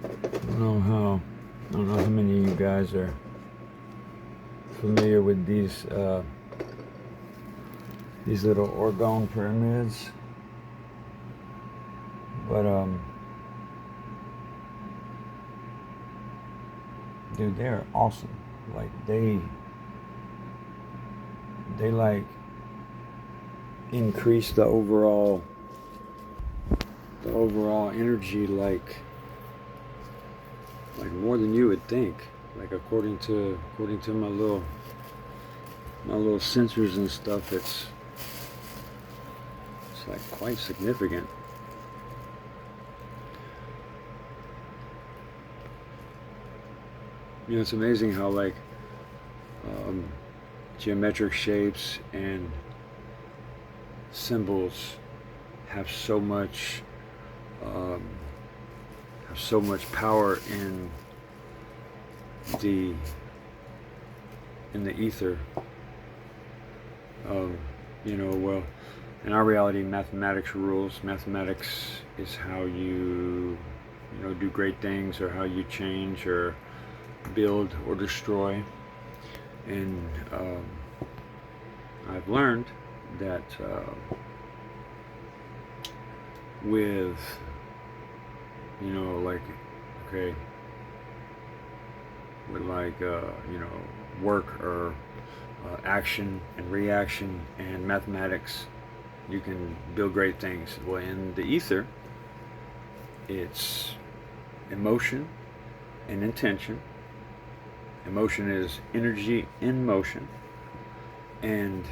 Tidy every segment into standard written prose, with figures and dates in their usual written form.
I don't know how many of you guys are familiar with these little orgone pyramids, but dude, they're awesome. Like they like increase the overall energy like more than you would think. Like according to my little sensors and stuff, it's like quite significant. You know, it's amazing how like um, geometric shapes and symbols have so much um, power the in the ether. You know, well, in our reality, mathematics rules. Mathematics is how you know, do great things, or how you change or build or destroy. And I've learned that with, you know, like, okay, with like, you know, work or action and reaction and mathematics, you can build great things. Well, in the ether, it's emotion and intention. Emotion is energy in motion, and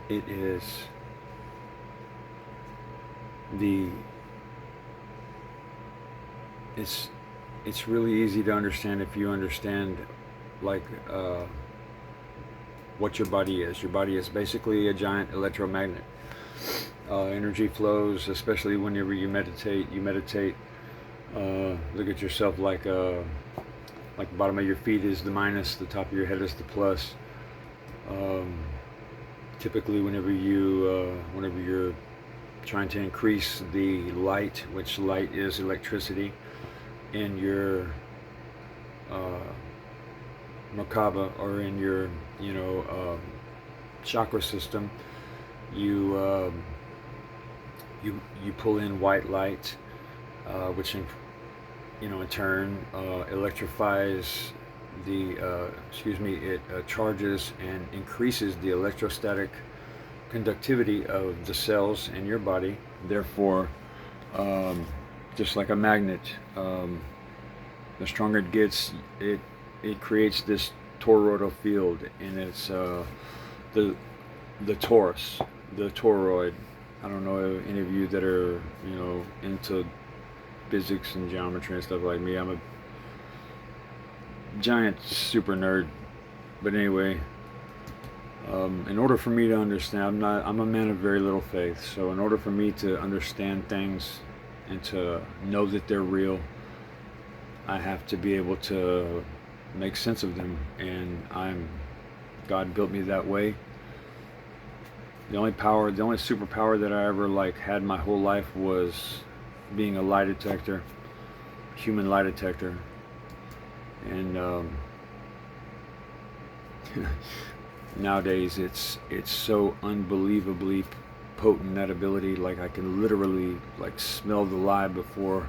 it is the it's really easy to understand if you understand like what your body is. Your body is basically a giant electromagnet. Energy flows, especially whenever you meditate. Look at yourself like the bottom of your feet is the minus, the top of your head is the plus. Typically, whenever you're trying to increase the light, which light is electricity, in your Merkaba, or in your, you know, chakra system, you pull in white light, which in turn electrifies it charges and increases the electrostatic conductivity of the cells in your body. Therefore, just like a magnet, the stronger it gets, it creates this toroidal field, and it's the torus, the toroid. I don't know any of you that are, you know, into physics and geometry and stuff like me. I'm a giant super nerd, but anyway, in order for me to understand, I'm a man of very little faith. So in order for me to understand things and to know that they're real, I have to be able to make sense of them, and God built me that way. The only superpower that I ever like had my whole life was being a lie detector, human lie detector, and nowadays it's so unbelievably potent, that ability. Like I can literally like smell the lie before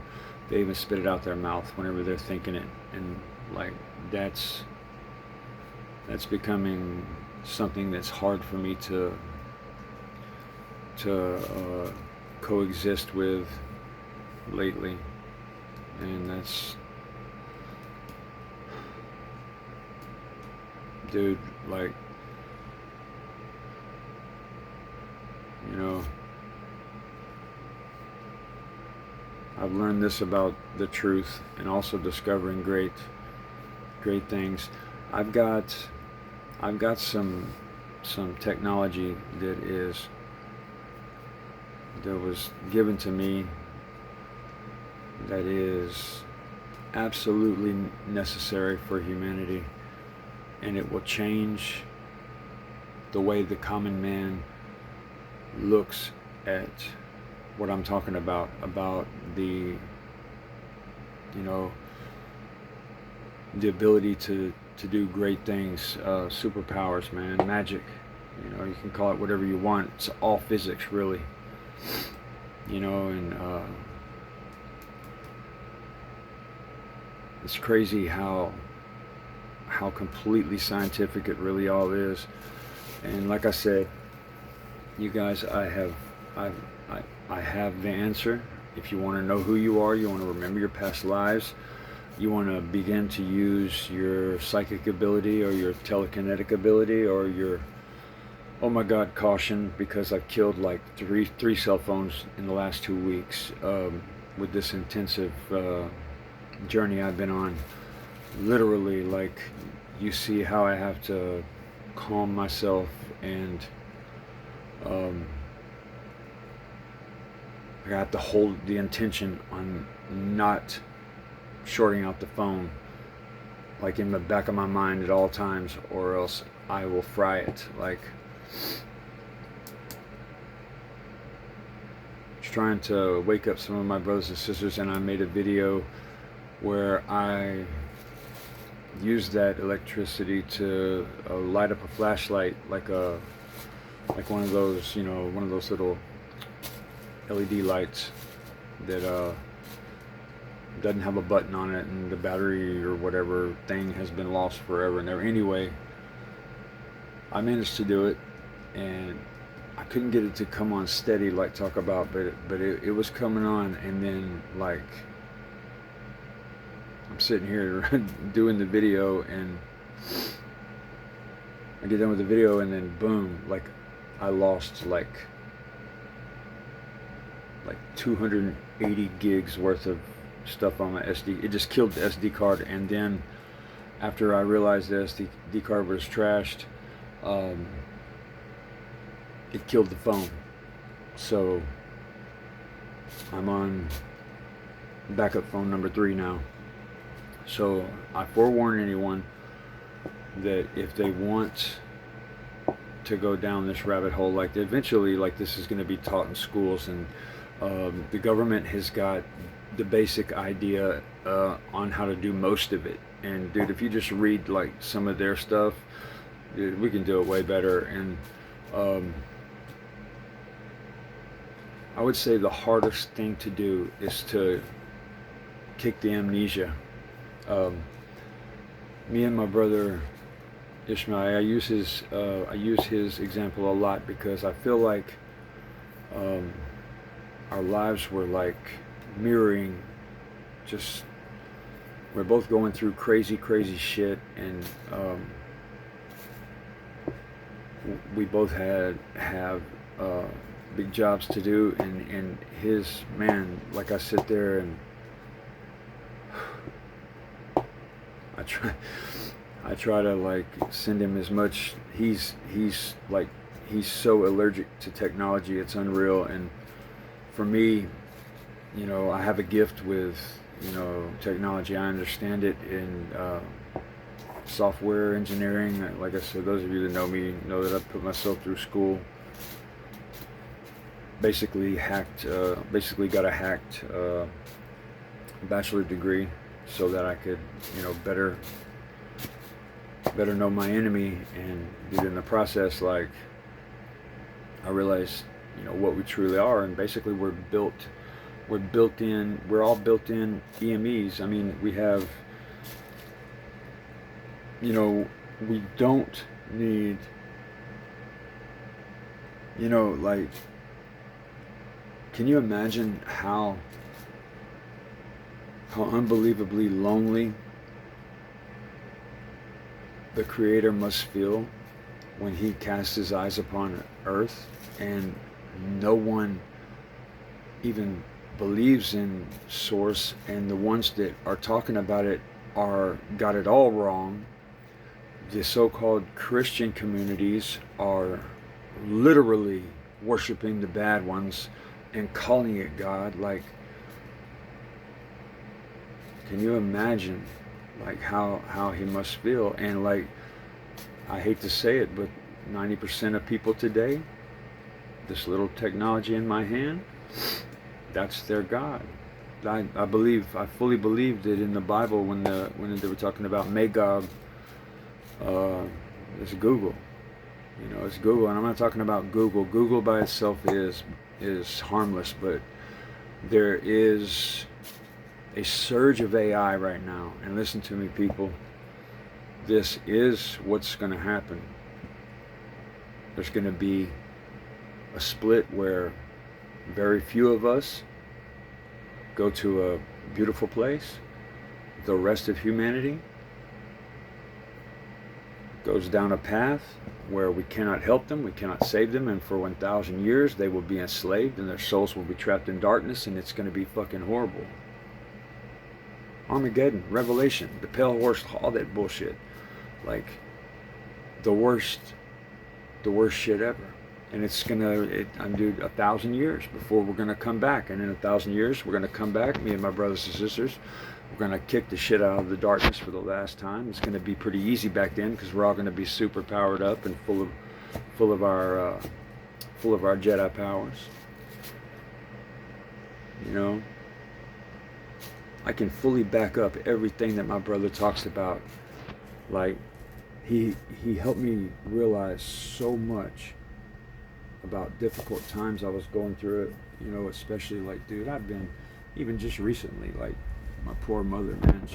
they even spit it out their mouth, whenever they're thinking it, and like that's becoming something that's hard for me to coexist with lately. And that's, dude, like, you know, I've learned this about the truth, and also discovering great things. I've got some technology that was given to me that is absolutely necessary for humanity, and it will change the way the common man looks at what I'm talking about the, you know, the ability to do great things, superpowers, man, magic. You know, you can call it whatever you want. It's all physics, really. You know, and it's crazy how completely scientific it really all is. And like I said, you guys, I have the answer. If you want to know who you are, you want to remember your past lives, you want to begin to use your psychic ability or your telekinetic ability or your, oh my God, caution, because I've killed like three cell phones in the last 2 weeks with this intensive journey I've been on. Literally, like, you see how I have to calm myself and I have to hold the intention on not shorting out the phone, like in the back of my mind at all times, or else I will fry it. Like, just trying to wake up some of my brothers and sisters, and I made a video where I used that electricity to light up a flashlight, like one of those, you know, one of those little LED lights that doesn't have a button on it, and the battery or whatever thing has been lost forever and ever. Anyway, I managed to do it, and I couldn't get it to come on steady like talk about, but it was coming on, and then like I'm sitting here doing the video, and I get done with the video, and then boom, like I lost like 280 gigs worth of stuff on my SD. It just killed the SD card, and then after I realized the SD card was trashed, it killed the phone. So I'm on backup phone number 3 now. So I forewarn anyone that if they want to go down this rabbit hole, like eventually, like this is going to be taught in schools, and the government has got the basic idea on how to do most of it. And dude, if you just read like some of their stuff, dude, we can do it way better. And I would say the hardest thing to do is to kick the amnesia. Me and my brother Ishmael, I use his example a lot, because I feel like our lives were like mirroring. Just, we're both going through crazy shit, and we both have big jobs to do, and his, man, like I sit there and I try to like send him as much. He's so allergic to technology, it's unreal. And for me, you know, I have a gift with, you know, technology. I understand it in software engineering. Like I said, those of you that know me know that I put myself through school. Basically got a hacked bachelor degree so that I could, you know, better know my enemy. And in the process, like, I realized, you know, what we truly are. And basically we're all built in EMEs. I mean, we have, you know, we don't need, you know, like, can you imagine how unbelievably lonely the Creator must feel when he casts his eyes upon earth and no one even believes in Source, and the ones that are talking about it got it all wrong. The so-called Christian communities are literally worshiping the bad ones and calling it God. Like, can you imagine like how he must feel? And like, I hate to say it, but 90% of people today, this little technology in my hand, That's their God. I fully believe that in the Bible when they were talking about Magog, uh, it's Google. You know, it's Google, and I'm not talking about Google. Google by itself is harmless, but there is a surge of AI right now. And listen to me, people. This is what's going to happen. There's going to be a split where very few of us go to a beautiful place. The rest of humanity goes down a path where we cannot help them, we cannot save them, and for 1,000 years they will be enslaved and their souls will be trapped in darkness, and it's going to be fucking horrible. Armageddon, Revelation, the Pale Horse, all that bullshit. Like, the worst shit ever. And it's gonna, dude, 1,000 years before we're gonna come back. And in 1,000 years, we're gonna come back, me and my brothers and sisters. We're gonna kick the shit out of the darkness for the last time. It's gonna be pretty easy back then because we're all gonna be super powered up and full of our Jedi powers. You know, I can fully back up everything that my brother talks about. Like, he helped me realize so much about difficult times I was going through it, you know, especially like, dude, I've been, even just recently, like, my poor mother, man,